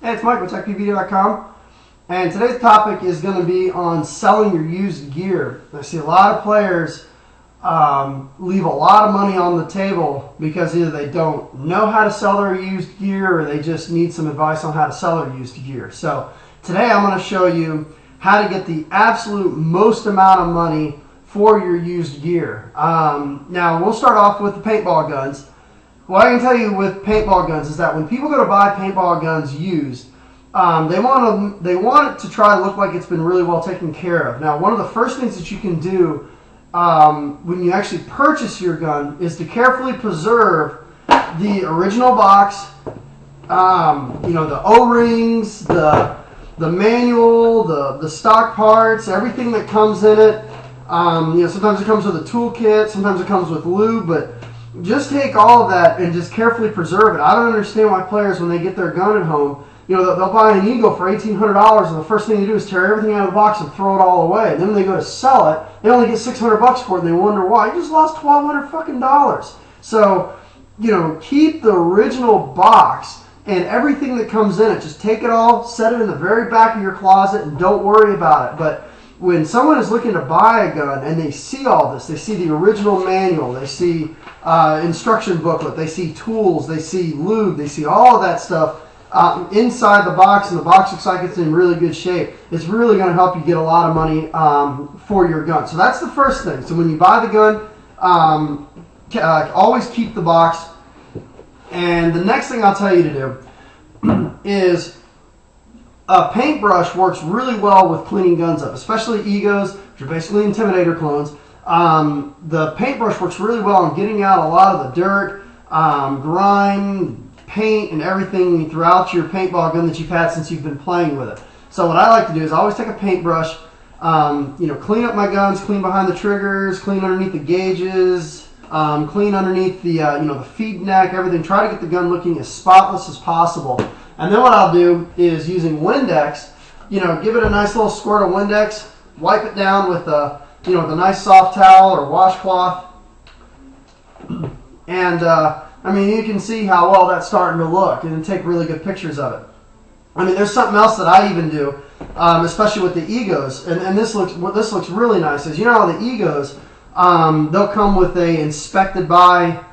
Hey, it's Mike with tank579.com, and today's topic is going to be on selling your used gear. I see a lot of players leave a lot of money on the table because either they don't know how to sell their used gear or they just need some advice on how to sell their used gear. So today I'm going to show you how to get the absolute most amount of money for your used gear. Now we'll start off with the paintball guns. What I can tell you with paintball guns is that when people go to buy paintball guns used, they want it to try to look like it's been really well taken care of. Now, one of the first things that you can do when you actually purchase your gun is to carefully preserve the original box, the O-rings, the manual, the stock parts, everything that comes in it. Sometimes it comes with a toolkit, sometimes it comes with lube, but just take all of that and just carefully preserve it. I don't understand why players, when they get their gun at home, they'll buy an Eagle for $1,800, and the first thing they do is tear everything out of the box and throw it all away. And then when they go to sell it, they only get $600 for it, and they wonder why. You just lost $1,200 fucking dollars. So, keep the original box and everything that comes in it. Just take it all, set it in the very back of your closet, and don't worry about it. But when someone is looking to buy a gun and they see all this, they see the original manual, they see instruction booklet, they see tools, they see lube, they see all of that stuff inside the box, and the box looks like it's in really good shape, it's really going to help you get a lot of money for your gun. So that's the first thing. So when you buy the gun, always keep the box. And the next thing I'll tell you to do is a paintbrush works really well with cleaning guns up, especially egos, which are basically Intimidator clones. The paintbrush works really well in getting out a lot of the dirt, grime, paint, and everything throughout your paintball gun that you've had since you've been playing with it. So what I like to do is I always take a paintbrush, clean up my guns, clean behind the triggers, clean underneath the gauges, clean underneath the the feed neck, everything. Try to get the gun looking as spotless as possible. And then what I'll do is, using Windex, give it a nice little squirt of Windex, wipe it down with a with a nice soft towel or washcloth, and you can see how well that's starting to look, and take really good pictures of it. There's something else that I even do, especially with the Egos, and this looks really nice. Is how the Egos, they'll come with a inspected by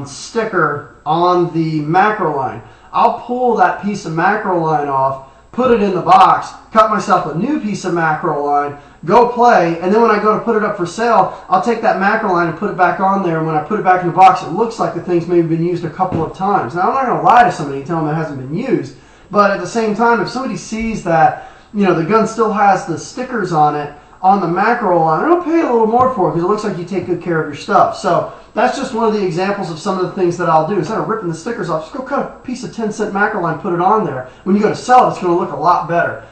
sticker on the macro line. I'll pull that piece of macro line off, put it in the box, cut myself a new piece of macro line, go play, and then when I go to put it up for sale, I'll take that macro line and put it back on there, and when I put it back in the box, it looks like the thing's maybe been used a couple of times. Now, I'm not going to lie to somebody and tell them it hasn't been used, but at the same time, if somebody sees that the gun still has the stickers on it, on the macro line, they'll pay a little more for it because it looks like you take good care of your stuff. So that's just one of the examples of some of the things that I'll do. Instead of ripping the stickers off, just go cut a piece of 10-cent macro line, put it on there. When you go to sell it, it's going to look a lot better.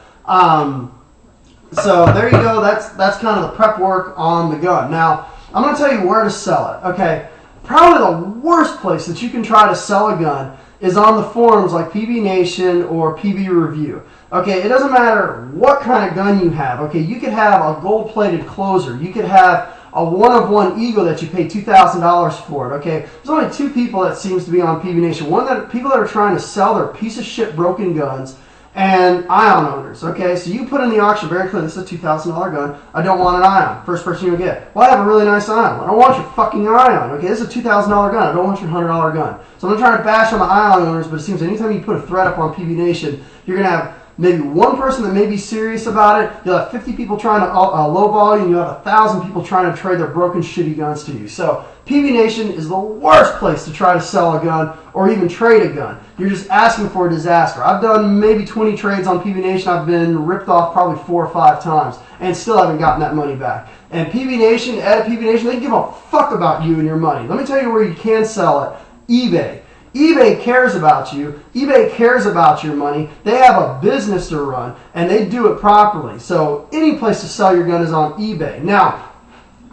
So there you go. That's kind of the prep work on the gun. Now, I'm going to tell you where to sell it. Okay, probably the worst place that you can try to sell a gun is on the forums like PB Nation or PB Review. Okay, it doesn't matter what kind of gun you have. Okay, you could have a gold-plated closer. You could have a one-of-one Eagle that you paid $2,000 for it. Okay, there's only two people that seems to be on PB Nation. People that are trying to sell their piece of shit broken guns, and ion owners. Okay, so you put in the auction very clear, this is a $2,000 gun. I don't want an ion. First person you'll get. Well, I have a really nice ion. I don't want your fucking ion. Okay, this is a $2,000 gun. I don't want your $100 gun. So I'm not trying to bash on the ion owners, but it seems anytime you put a thread up on PB Nation, you're gonna have maybe one person that may be serious about it. You'll have 50 people trying to lowball you, and you'll have 1,000 people trying to trade their broken, shitty guns to you. So PB Nation is the worst place to try to sell a gun or even trade a gun. You're just asking for a disaster. I've done maybe 20 trades on PB Nation. I've been ripped off probably 4 or 5 times and still haven't gotten that money back. And PB Nation, at PB Nation, they give a fuck about you and your money. Let me tell you where you can sell it. eBay. eBay cares about you. eBay cares about your money. They have a business to run, and they do it properly. So any place to sell your gun is on eBay. Now,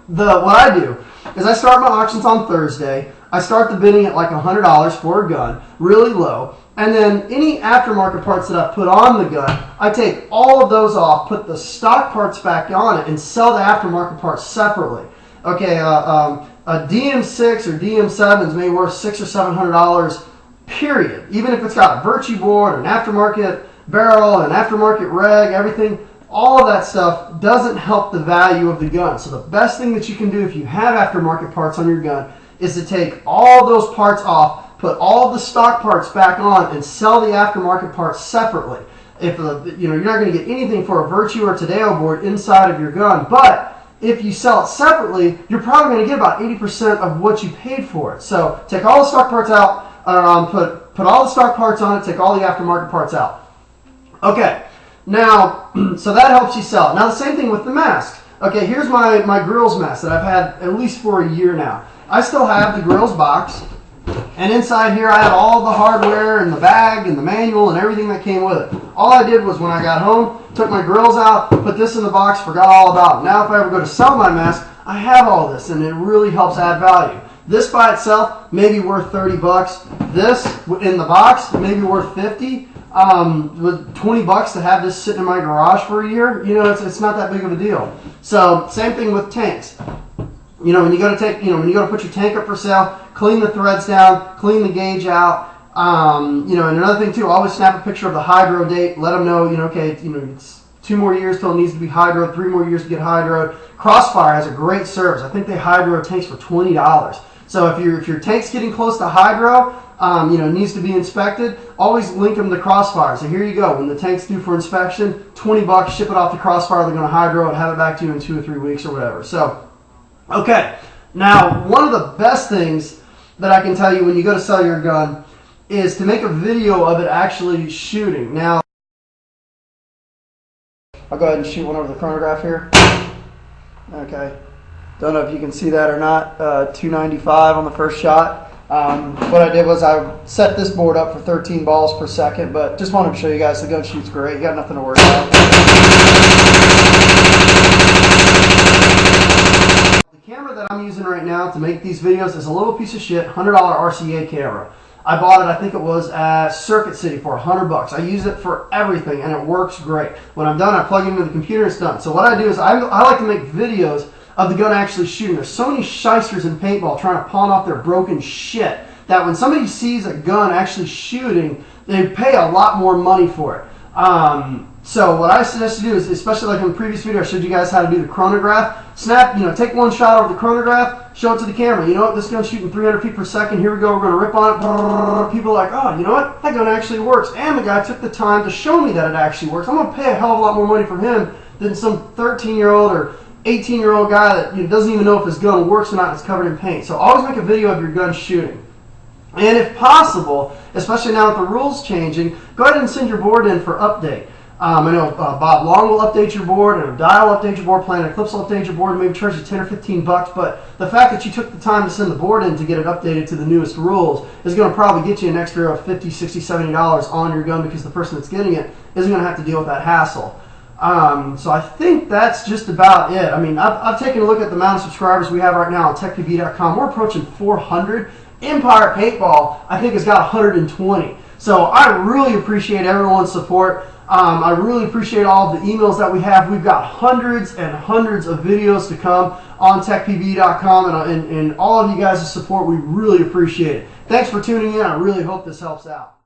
what I do is I start my auctions on Thursday. I start the bidding at like $100 for a gun, really low. And then any aftermarket parts that I put on the gun, I take all of those off, put the stock parts back on it, and sell the aftermarket parts separately. Okay, a DM6 or DM7s may be worth $600 or $700 period. Even if it's got a Virtue board, an aftermarket barrel, an aftermarket reg, everything, all of that stuff doesn't help the value of the gun. So the best thing that you can do if you have aftermarket parts on your gun is to take all those parts off, put all the stock parts back on, and sell the aftermarket parts separately. If you're not going to get anything for a Virtue or Tadeo board inside of your gun, but if you sell it separately, you're probably going to get about 80% of what you paid for it. So take all the stock parts out, put all the stock parts on it, take all the aftermarket parts out. Okay, now, so that helps you sell it. Now the same thing with the mask. Okay, here's my grills mask that I've had at least for a year now. I still have the grills box, and inside here I have all the hardware and the bag and the manual and everything that came with it. All I did was when I got home, took my grills out, put this in the box, forgot all about it. Now if I ever go to sell my mask, I have all this, and it really helps add value. This by itself may be worth 30 bucks. This in the box may be worth 50. With 20 bucks to have this sitting in my garage for a year, you know, it's not that big of a deal. So same thing with tanks. You know, when you go to put your tank up for sale, clean the threads down, clean the gauge out. You know, and another thing too, always snap a picture of the hydro date. Let them know, you know, okay, you know, it's 2 more years till it needs to be hydroed, 3 more years to get hydroed. Crossfire has a great service. I think they hydro tanks for $20. So if your tank's getting close to hydro, you know, needs to be inspected, always link them to Crossfire. So here you go. When the tank's due for inspection, 20 bucks, ship it off to Crossfire. They're going to hydro it, have it back to you in 2 or 3 weeks or whatever. So, okay. Now, one of the best things that I can tell you when you go to sell your gun is to make a video of it actually shooting. Now, I'll go ahead and shoot one over the chronograph here. Okay. Don't know if you can see that or not. 295 on the first shot. What I did was I set this board up for 13 balls per second, but just wanted to show you guys the gun shoots great. You got nothing to worry about. The camera that I'm using right now to make these videos is a little piece of shit, $100 RCA camera. I bought it, I think it was at Circuit City for 100 bucks. I use it for everything and it works great. When I'm done, I plug it into the computer and it's done. So what I do is I like to make videos of the gun actually shooting. There's so many shysters in paintball trying to pawn off their broken shit that when somebody sees a gun actually shooting, they pay a lot more money for it. So what I suggest to do is, especially like in the previous video, I showed you guys how to do the chronograph. Snap, you know, take one shot over the chronograph, show it to the camera. You know what, this gun's shooting 300 feet per second. Here we go, we're going to rip on it. People are like, oh, you know what, that gun actually works. And the guy took the time to show me that it actually works. I'm going to pay a hell of a lot more money for him than some 13-year-old or 18-year-old guy that doesn't even know if his gun works or not and it's covered in paint. So always make a video of your gun shooting. And if possible, especially now with the rules changing, go ahead and send your board in for update. I know Bob Long will update your board, and Dial will update your board, Planet Eclipse will update your board, and maybe charge you 10 or 15 bucks, but the fact that you took the time to send the board in to get it updated to the newest rules is going to probably get you an extra $50, $60, $70 on your gun because the person that's getting it isn't going to have to deal with that hassle. So I think that's just about it. I mean, I've taken a look at the amount of subscribers we have right now on tank579.com. We're approaching 400. Empire Paintball, I think, has got 120. So I really appreciate everyone's support. I really appreciate all of the emails that we have. We've got hundreds and hundreds of videos to come on tank579.com, and all of you guys' support, we really appreciate it. Thanks for tuning in. I really hope this helps out.